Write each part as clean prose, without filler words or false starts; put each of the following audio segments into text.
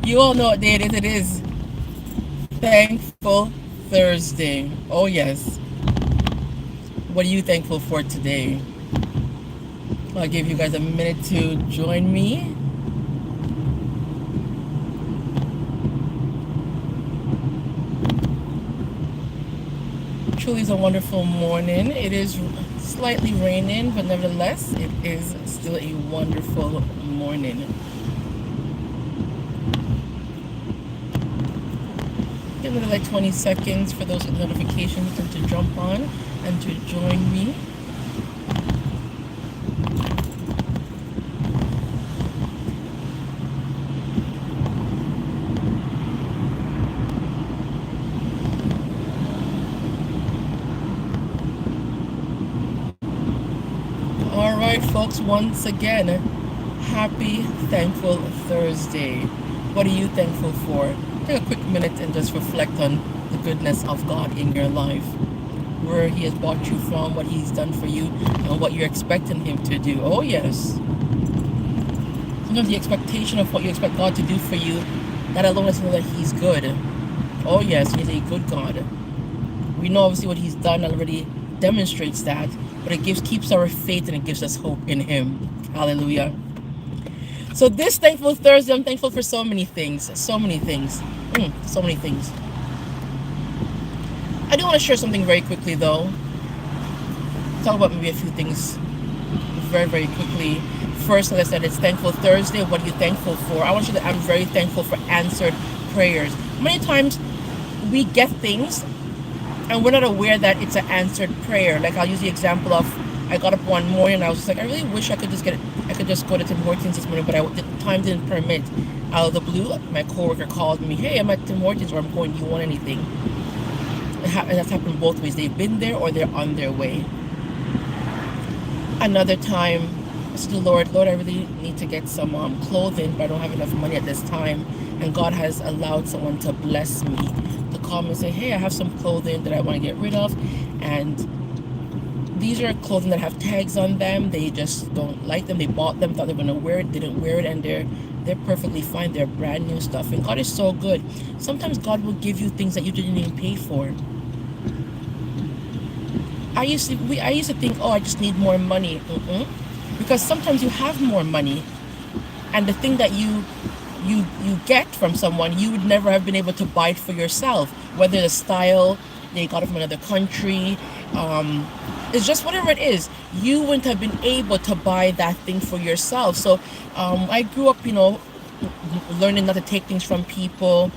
You all know what day it is. It is Thankful Thursday. Oh, yes. What are you thankful for today? I'll give you guys a minute to join me. Truly is a wonderful morning. It is slightly raining, but nevertheless, it is still a wonderful morning. Give another like 20 seconds for those notifications to jump on and to join me. All right, folks, once again, happy Thankful Thursday. What are you thankful for? Take a quick minute and just reflect on the goodness of God in your life, where He has brought you from, what He's done for you, and what you're expecting Him to do. Oh, yes. Sometimes the expectation of what you expect God to do for you, that alone is to know that He's good. Oh, yes, He's a good God. We know obviously what He's done already demonstrates that, but it keeps our faith and it gives us hope in Him. Hallelujah. So this Thankful Thursday, I'm thankful for so many things. So many things. So many things. I do want to share something very quickly though. Talk about maybe a few things very, very quickly. First, like I said, it's Thankful Thursday. What are you thankful for? I want you to, I'm very thankful for answered prayers. Many times we get things and we're not aware that it's an answered prayer. Like I'll use the example of, I got up one morning and I was just like, I really wish I could just go to Tim Hortons this morning, but the time didn't permit. Out of the blue, my coworker called me, hey, I'm at Tim Hortons where I'm going, do you want anything? And that's happened both ways. They've been there or they're on their way. Another time, I said to the Lord, I really need to get some clothing, but I don't have enough money at this time. And God has allowed someone to bless me, to call me and say, hey, I have some clothing that I want to get rid of. And these are clothing that have tags on them. They just don't like them. They bought them, thought they were going to wear it, didn't wear it, and they're perfectly fine. They're brand new stuff. And God is so good. Sometimes God will give you things that you didn't even pay for. I used to think, I just need more money. Because sometimes you have more money, and the thing that you get from someone, you would never have been able to buy it for yourself. Whether the style they got it from another country, it's just whatever it is, you wouldn't have been able to buy that thing for yourself. So I grew up, learning not to take things from people.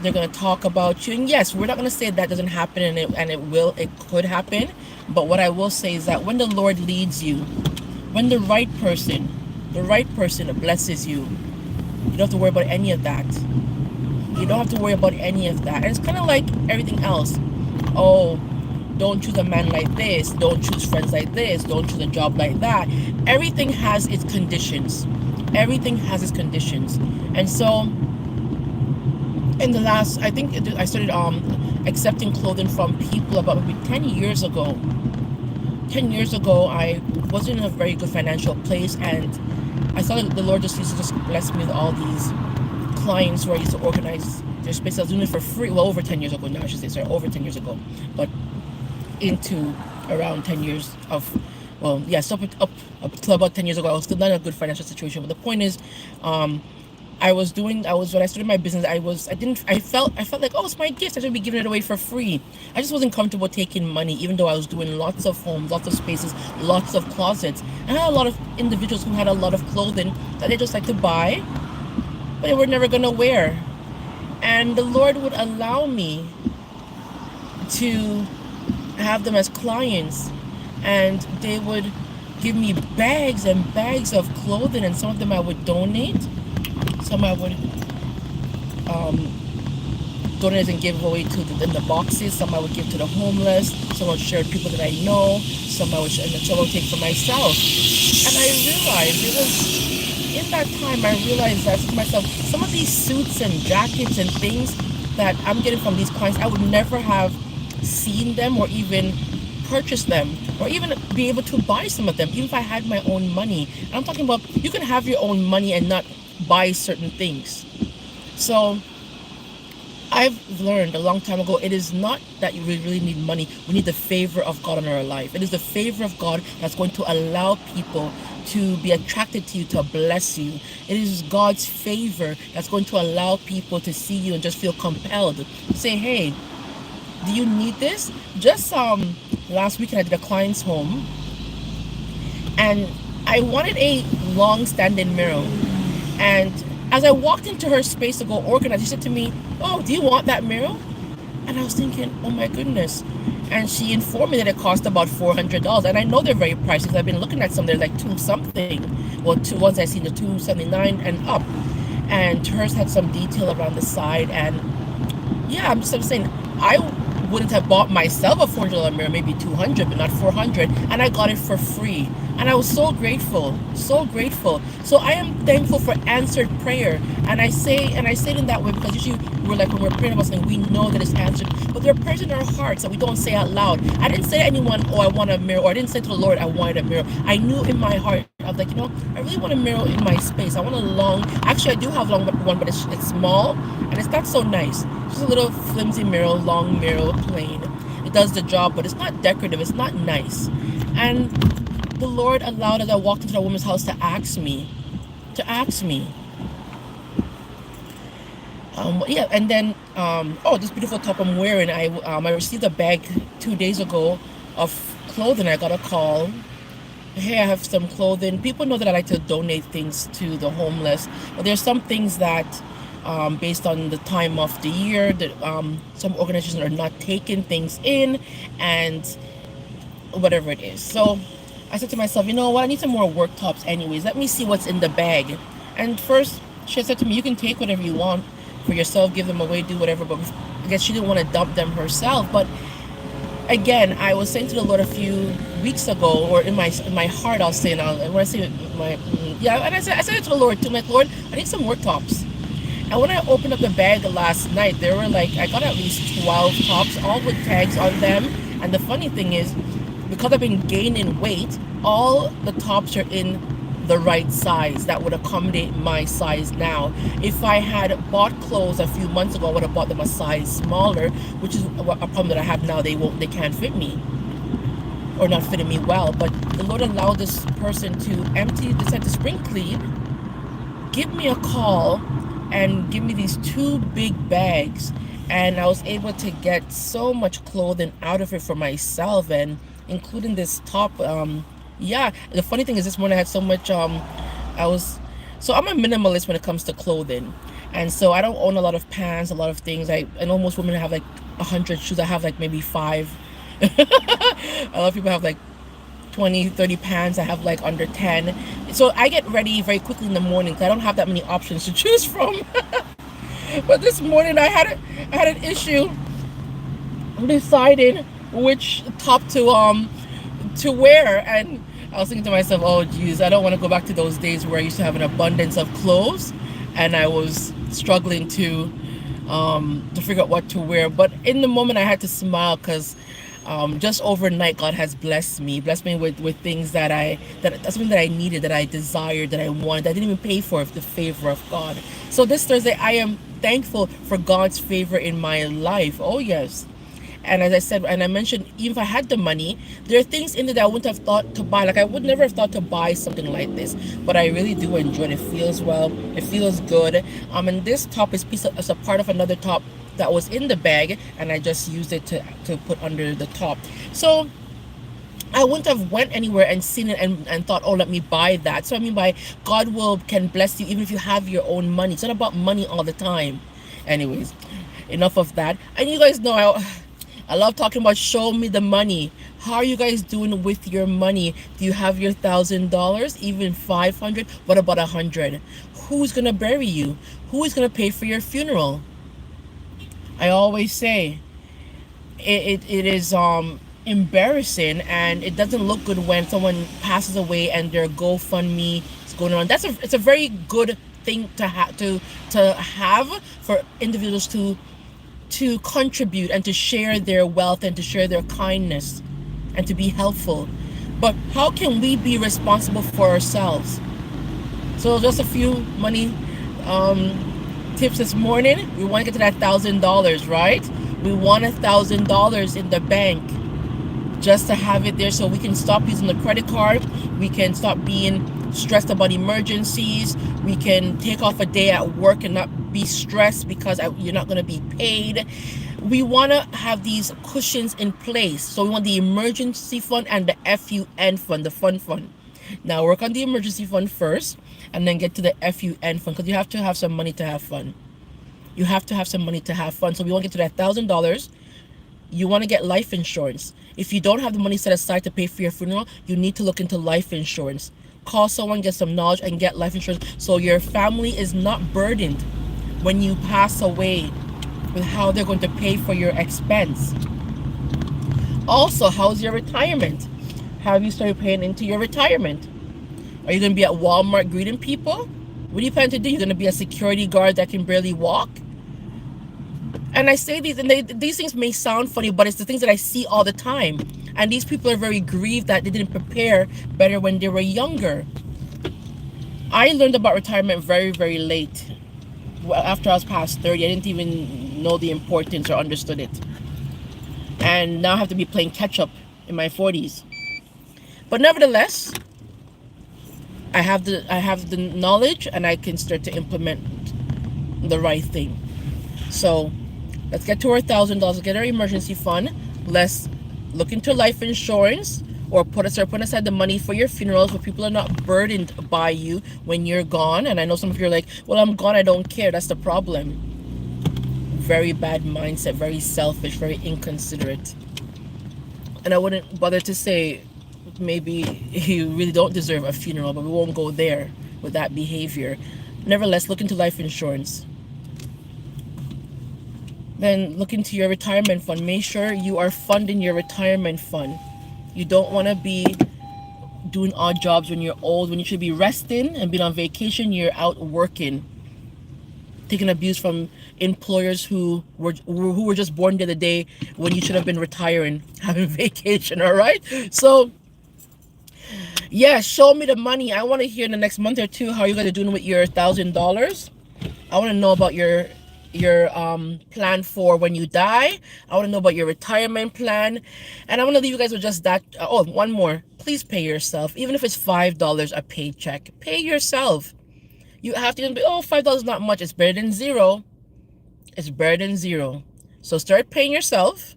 They're going to talk about you, and yes, we're not going to say that doesn't happen, and it could happen. But what I will say is that when the Lord leads you, when the right person blesses you, you don't have to worry about any of that. You don't have to worry about any of that. And it's kind of like everything else. Oh, don't choose a man like this, don't choose friends like this, don't choose a job like that. Everything has its conditions. And so in the last, I think I started accepting clothing from people about maybe 10 years ago. 10 years ago, I wasn't in a very good financial place, and I saw that the Lord just used to just bless me with all these clients where I used to organize their space. I was doing it for free. Well, over 10 years ago now, I should say. Sorry, over 10 years ago. But into around 10 years of, well, yeah, so up to about 10 years ago, I was still not in a good financial situation. But the point is, when I started my business, I felt like, it's my gift, I should be giving it away for free. I just wasn't comfortable taking money, even though I was doing lots of homes, lots of spaces, lots of closets. And I had a lot of individuals who had a lot of clothing that they just like to buy, but they were never gonna wear. And the Lord would allow me to have them as clients, and they would give me bags and bags of clothing, and some of them I would donate. Some I would donate and give away in the boxes. Some I would give to the homeless. Some I would share with people that I know. Some I would take for myself. And I realized in that time, I realized that to myself, some of these suits and jackets and things that I'm getting from these clients, I would never have seen them or even purchased them or even be able to buy some of them, even if I had my own money. And I'm talking about, you can have your own money and not buy certain things. So I've learned a long time ago, it is not that you really need money. We need the favor of God in our life. It is the favor of God that's going to allow people to be attracted to you, to bless you. It is God's favor that's going to allow people to see you and just feel compelled to say, hey, do you need this? Just last weekend I did a client's home, and I wanted a long-standing mirror. And as I walked into her space to go organize, she said to me, oh, do you want that mirror? And I was thinking, oh my goodness. And she informed me that it cost about $400. And I know they're very pricey because I've been looking at some, they're like two something. Well, two ones I seen the 279 and up. And hers had some detail around the side. And yeah, I'm just saying, I wouldn't have bought myself a $400 mirror, maybe 200, but not 400. And I got it for free. And I was so grateful, so grateful. So I am thankful for answered prayer. And I say it in that way because usually we're like, when we're praying about something, we know that it's answered. But there are prayers in our hearts that we don't say out loud. I didn't say to anyone, oh, I want a mirror. Or I didn't say to the Lord, I wanted a mirror. I knew in my heart, I was like, I really want a mirror in my space. I want a long, actually I do have a long one, but it's small and it's not so nice. It's just a little flimsy mirror, long mirror, plain. It does the job, but it's not decorative. It's not nice. And the Lord allowed, as I walked into that woman's house, to ask me. Yeah, and then, oh, this beautiful top I'm wearing, I received a bag 2 days ago of clothing. I got a call. Hey, I have some clothing. People know that I like to donate things to the homeless, but there's some things that, based on the time of the year, that some organizations are not taking things in, and whatever it is. So I said to myself, you know what? I need some more work tops anyways. Let me see what's in the bag. And first, she said to me, you can take whatever you want for yourself, give them away, do whatever. But I guess she didn't want to dump them herself. But again, I was saying to the Lord a few weeks ago, or in my heart, I was saying, when I say my, yeah, and I said it to the Lord too. I'm like, Lord, I need some work tops. And when I opened up the bag last night, there were like, I got at least 12 tops, all with tags on them. And the funny thing is, because I've been gaining weight, all the tops are in the right size that would accommodate my size now. If I had bought clothes a few months ago, I would have bought them a size smaller, which is a problem that I have now. They can't fit me, or not fitting me well. But the Lord allowed this person to decide to spring clean, give me a call, and give me these two big bags. And I was able to get so much clothing out of it for myself, and including this top. Yeah, the funny thing is, this morning I had so much, I'm a minimalist when it comes to clothing. And so I don't own a lot of pants, a lot of things. I know most women have like 100 shoes. I have like maybe 5. A lot of people have like 20, 30 pants. I have like under 10. So I get ready very quickly in the morning because I don't have that many options to choose from. But this morning I had an issue deciding which top to wear. And I was thinking to myself, oh geez, I don't want to go back to those days where I used to have an abundance of clothes and I was struggling to figure out what to wear. But in the moment I had to smile because just overnight God has blessed me with things that's something that I needed, that I desired, that I wanted, that I didn't even pay for, the favor of God. So this Thursday I am thankful for God's favor in my life. Oh yes. And as I said, and I mentioned, even if I had the money, there are things in there that I wouldn't have thought to buy. Like I would never have thought to buy something like this, but I really do enjoy it. It feels well. It feels good. And this top is a part of another top that was in the bag, and I just used it to put under the top. So I wouldn't have went anywhere and seen it and thought, oh, let me buy that. So I mean, by God can bless you even if you have your own money. It's not about money all the time. Anyways, enough of that. And you guys know I love talking about show me the money. How are you guys doing with your money? Do you have your $1,000, even 500? What about 100? Who's gonna bury you? Who is gonna pay for your funeral? I always say it is embarrassing, and it doesn't look good when someone passes away and their GoFundMe is going on. It's a very good thing to have for individuals to contribute and to share their wealth and to share their kindness and to be helpful. But how can we be responsible for ourselves? So just a few money Tips this morning, we want to get to that $1,000, right? We want $1,000 in the bank just to have it there so we can stop using the credit card. We can stop being stressed about emergencies. We can take off a day at work and not be stressed because you're not going to be paid. We want to have these cushions in place. So we want the emergency fund and the FUN fund, the fund. Now work on the emergency fund first and then get to the FUN fund, because you have to have some money to have fun. You have to have some money to have fun. So we want to get to that $1,000. You want to get life insurance. If you don't have the money set aside to pay for your funeral, you need to look into life insurance. Call someone, get some knowledge, and get life insurance so your family is not burdened when you pass away with how they're going to pay for your expense. Also, how's your retirement? Have you started paying into your retirement? Are you going to be at Walmart greeting people? What do you plan to do? You're going to be a security guard that can barely walk? And I say these, and these things may sound funny, but it's the things that I see all the time. And these people are very grieved that they didn't prepare better when they were younger. I learned about retirement very, very late. Well, after I was past 30, I didn't even know the importance or understood it. And now I have to be playing catch up in my 40s. But nevertheless, I have the knowledge, and I can start to implement the right thing. So let's get to our $1,000. Get our emergency fund. Let's look into life insurance, or put aside the money for your funerals, where people are not burdened by you when you're gone. And I know some of you are like, well, I'm gone, I don't care. That's the problem. Very bad mindset, very selfish, very inconsiderate. And I wouldn't bother to say maybe you really don't deserve a funeral, but we won't go there with that behavior. Nevertheless, look into life insurance. Then look into your retirement fund. Make sure you are funding your retirement fund. You don't want to be doing odd jobs when you're old, when you should be resting and being on vacation. You're out working, taking abuse from employers who were just born the other day when you should have been retiring, having vacation. All right. So yeah, show me the money. I want to hear in the next month or two how you guys are doing with your $1,000. I want to know about your plan for when you die. I want to know about your retirement plan. And I want to leave you guys with just that. Oh, one more. Please pay yourself. Even if it's $5 a paycheck, pay yourself. You have to be, oh, $5 is not much. It's better than zero. It's better than zero. So start paying yourself,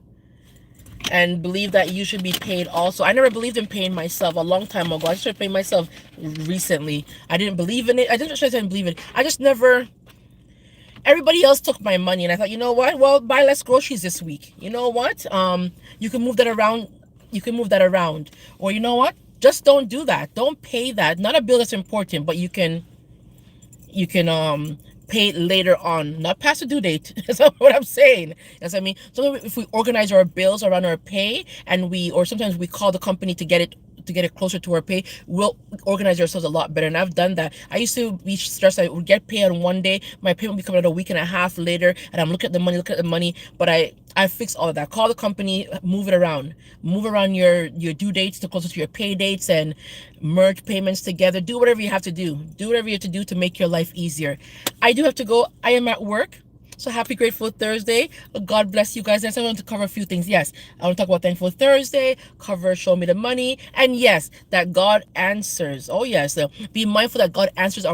and believe that you should be paid also. I never believed in paying myself a long time ago. I started paying myself recently. I didn't believe in it. I didn't believe in it. I just never... Everybody else took my money, and I thought, you know what? Well, buy less groceries this week. You know what? You can move that around. You can move that around. Or you know what? Just don't do that. Don't pay that. Not a bill that's important, but you can pay it later on, not past the due date. That's what I'm saying. That's what I mean. So if we organize our bills around our pay, and or sometimes we call the company to get it closer to our pay, we'll organize ourselves a lot better. And I've done that. I used to be stressed. I would get paid on one day, my payment would be coming out a week and a half later, and I'm looking at the money. But I fixed all of that. Call the company, move around your due dates to closer to your pay dates, and merge payments together. Do whatever you have to do. Do whatever you have to do to make your life easier. I do have to go. I am at work. So happy Grateful Thursday. God bless you guys. Yes, I want to cover a few things. Yes, I want to talk about Thankful Thursday, cover Show Me the Money, and yes, that God answers. Oh yes, so be mindful that God answers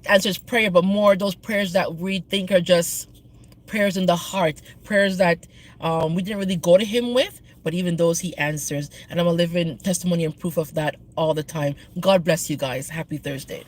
answers prayer, but more those prayers that we think are just prayers in the heart, prayers that we didn't really go to Him with, but even those He answers. And I'm a living testimony and proof of that all the time. God bless you guys. Happy Thursday.